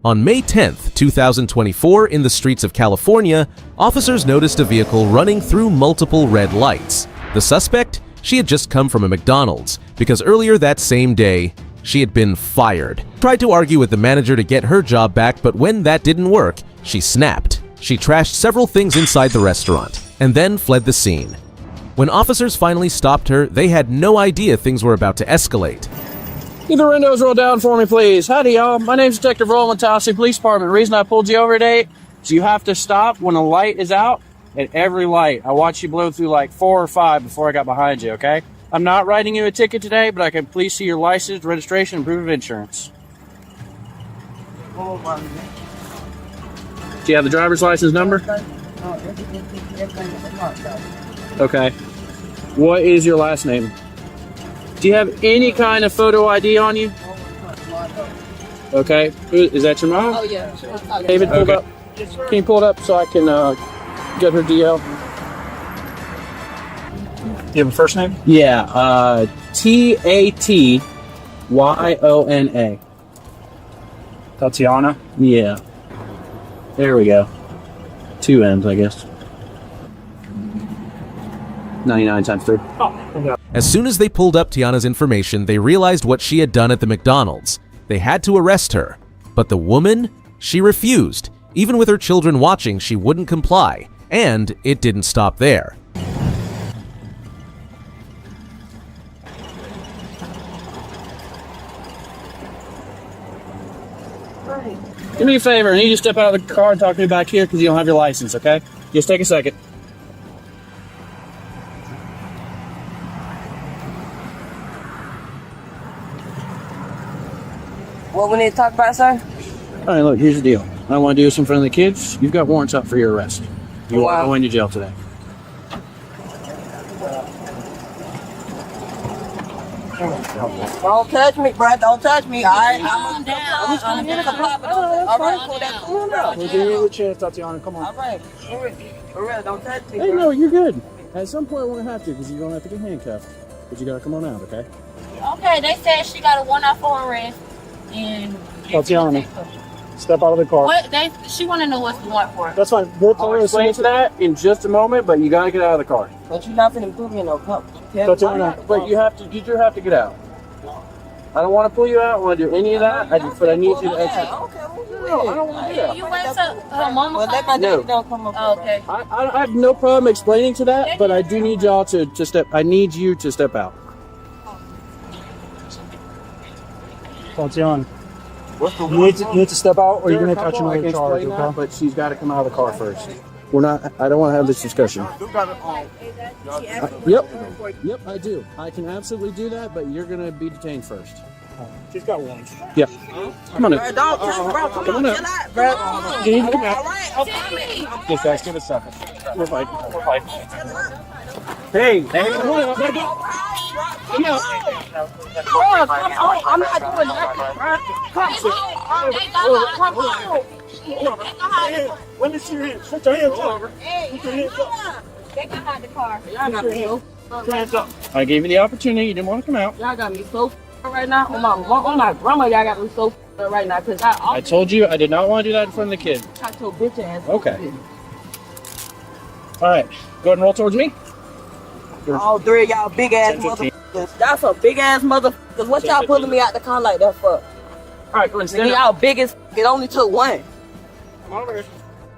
On May 10th, 2024, in the streets of California, officers noticed a vehicle running through multiple red lights. The suspect? She had just come from a McDonald's, because earlier that same day, she had been fired. Tried to argue with the manager to get her job back, but when that didn't work, she snapped. She trashed several things inside the restaurant, and then fled the scene. When officers finally stopped her, they had no idea things were about to escalate. Keep the windows roll down for me, please. Howdy, y'all. My name's Detective Roland, Tallahassee Police Department. The reason I pulled you over today is you have to stop when a light is out. At every light, I watched you blow through like 4 or 5 before I got behind you, okay? I'm not writing you a ticket today, but I can please see your license, registration, and proof of insurance. Do you have the driver's license number? Okay. What is your last name? Do you have any kind of photo ID on you? Okay. Is that your mom? Oh, yeah. David, pull it up. Can you pull it up so I can get her DL? You have a first name? Yeah. Tatyona. Tatiana. Yeah. There we go. 2 N's, I guess. 99 times 3. As soon as they pulled up Tiana's information, they realized what she had done at the McDonald's. They had to arrest her. But the woman? She refused. Even with her children watching, she wouldn't comply. And it didn't stop there. Do me a favor. I need you to step out of the car and talk to me back here because you don't have your license, okay? Just take a second. What we need to talk about, sir? All right, look, here's the deal. I want to do this in front of the kids. You've got warrants out for your arrest. You want to go into jail today. Don't touch me, bro. Don't touch me. All right? Calm down. All right, cool. That's cool now. We'll give you a chance, Tatiana. Come All on. right. For real, don't touch me, Hey, bro. no, you're good. At some point, we're going to have to because you don't have to get handcuffed. But you got to come on out, okay? Okay, they said she got a 1-out for arrest, and Tatiana, step out of the car. what she want to know what's the warrant for. That's fine. We'll tell I'll her as soon explain as to that in just a moment, but you got to get out of the car. But you're not finna put me in no cup. Tatiana, But you do have to get out. I don't want to pull you out. I want to do any of that. But I need you to exit. Okay, we'll do No, I it. don't want to do that. You went to her mama. Well, let my No. daddy don't come up. Oh, okay. I have no problem explaining to that, but I do need y'all to step. I need you to step out. Tatiana, you need to step out or you're going to catch I another can charge, explain that, okay? but she's got to come out of the car first. We're not. I don't want to have this discussion. Yep, I do. I can absolutely do that, but you're gonna be detained first. She's got warrants. Yep. Come on Bro, in. don't touch, bro. Come on, on up. chill out, bro. You need to come All out. right, I'm coming. Just guys, give it a second. We're fine. We're fine. Hey, come on up. Come out. Bro, come on. I'm not doing nothing, bro. Come on. When is your hands? Put your hands up. Hey, Put your hands up. they can hide the car. Y'all got me so. Put your hands up. I gave you the opportunity. You didn't want to come out. Y'all got me so right now. On my grandma, y'all got me so right now because I told you I did not want to do that in front of the kid. talked your bitch ass. Okay. All right. Go ahead and roll towards me. All 3 of y'all big ass 10, 15. motherfuckers. Y'all some big ass motherfuckers. What y'all pulling me out the car like that for? All right. Go ahead and stand Nigga, up. y'all big as it only took one. Come on over here.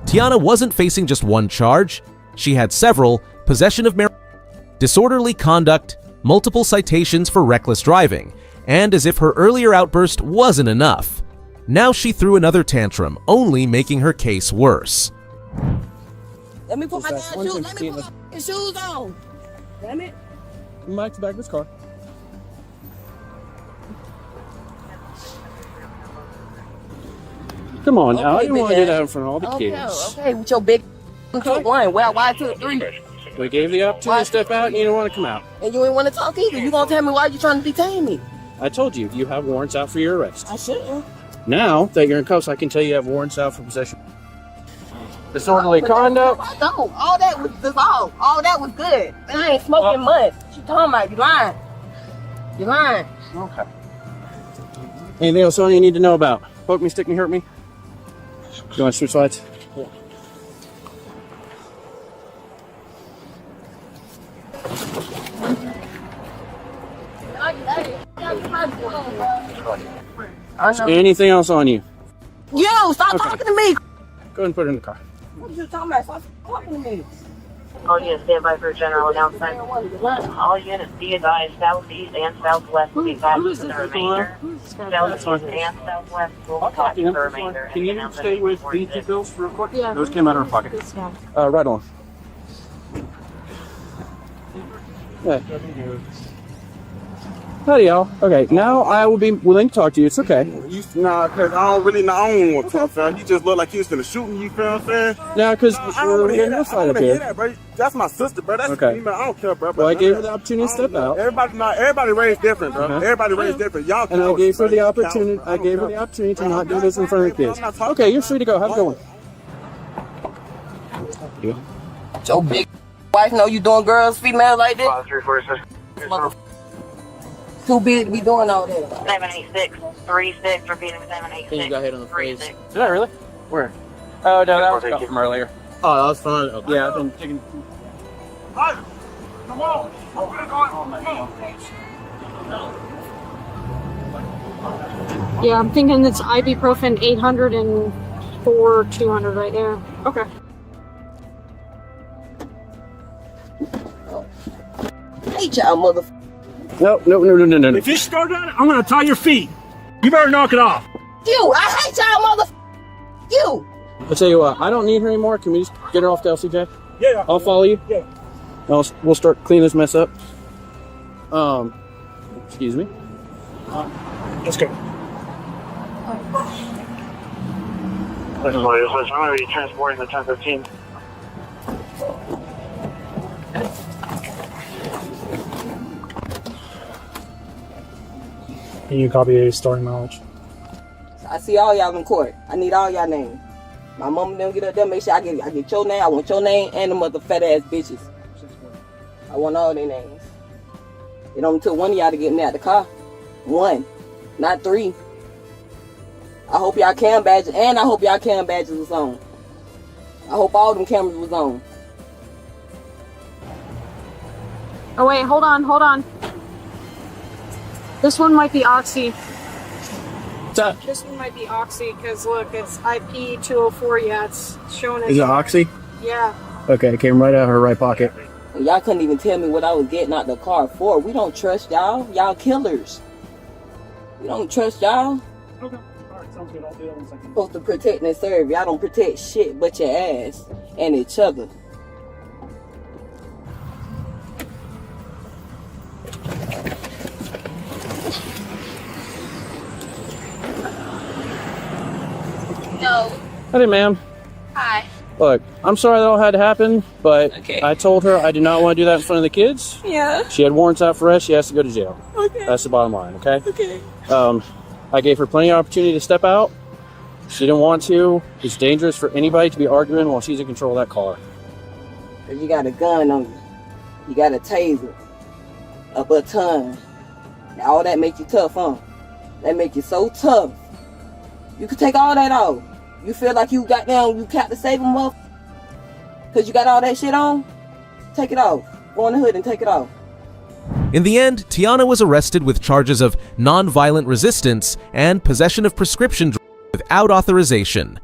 Tiana wasn't facing just one charge. She had several: possession of marijuana, disorderly conduct, multiple citations for reckless driving, and as if her earlier outburst wasn't enough, now she threw another tantrum, only making her case worse. Let me put my Just damn that shoes. Let me 116, put my shoes on. Damn it. Come back to the back of this car. Come on now. I Okay, didn't want to big do that ass. in front of all the kids. Okay, with your big took one. Well, why took 3? We gave the opportunity to step out and you didn't want to come out. And you ain't want to talk either. You gonna tell me why you trying to detain me? I told you, you have warrants out for your arrest. I shouldn't. Now that you're in cuffs, I can tell you have warrants out for possession. Disorderly conduct. I don't. All that was dissolved. All that was good. And I ain't smoking much. She talking about you lying. You lying. Okay. Anything else on you need to know about? Poke me, stick me, hurt me? You want to switch sides? Anything else on you? Yo, stop talking to me. Go ahead and put it in the car. What are you talking about? Stop talking to me. All units stand by for general announcement. All units be advised southeast and southwest will be passed for the remainder. Southeast and southwest will be passed for the remainder. Can you stay with these two bills real quick? Yeah. Those came out of our pocket. Right on. Yeah. Howdy, y'all. Okay, now I will be willing to talk to you. It's okay. Nah, cause I don't really know. I don't want to talk, fam. You just look like you was gonna shoot me. You feel what I'm saying? Now, because I don't we're want to hear getting that. this I side don't up want to hear here. that, bro. That's my sister, bro. That's Okay. me, man. I don't care, bro. Well, I gave her the opportunity to step out. Everybody raised different, bro. Everybody raised different. Y'all And I cowards, gave her bro. the You opportunity. cowards, bro. I don't gave her care. the opportunity to not do this in front of the kids. I'm not talking Okay, you're free to go. Have a good one. Your big wife know you doing girls, female like this? 346. Too big to be doing all that. 78636, repeating 786. Can you go ahead on the phrase? 36. Did I really? Where? Oh, no, that was cut from earlier. Oh, that was fun. Okay. Yeah, I've been taking. Come on. Yeah, I'm thinking it's ibuprofen 800 and 200 right there. Okay. Hate y'all, motherfucker. No. If you start that, I'm gonna tie your feet. You better knock it off. You, I hate y'all, motherfucker. You. I'll tell you what, I don't need her anymore. Can we just get her off to LCJ? Yeah. I'll follow you. Yeah. We'll start cleaning this mess up. Excuse me. Let's go. This is what it is. I'm going to be transporting the 1015. Can you copy a story mileage? I see all y'all in court. I need all y'all names. My mama them get up there, make sure I get your name. I want your name and the mother fat ass bitches. I want all their names. It only took one of y'all to get me out the car. One, not three. I hope y'all cam badges, and I hope y'all cam badges was on. I hope all them cameras was on. Oh wait, hold on. This one might be Oxy. What's that? This one might be Oxy because look, it's IP 204. Yeah, it's showing it. Is it Oxy? Yeah. Okay, it came right out of her right pocket. And y'all couldn't even tell me what I was getting out the car for. We don't trust y'all. Y'all killers. We don't trust y'all. Okay. All right, sounds good. I'll do that in a second. Supposed to protect and serve. Y'all don't protect shit but your ass and each other. No. Hey, ma'am. Hi. Look, I'm sorry that all had to happen, but Okay. I told her I did not want to do that in front of the kids. Yeah. She had warrants out for us. She has to go to jail. Okay. That's the bottom line, okay? Okay. I gave her plenty of opportunity to step out. She didn't want to. It's dangerous for anybody to be arguing while she's in control of that car. Cause you got a gun on you. You got a taser. A baton. Now, all that make you tough, huh? That make you so tough. You can take all that off. You feel like you got to save them up? Cause you got all that shit on? Take it off. Go in the hood and take it off. In the end, Tiana was arrested with charges of non-violent resistance and possession of prescription drugs without authorization.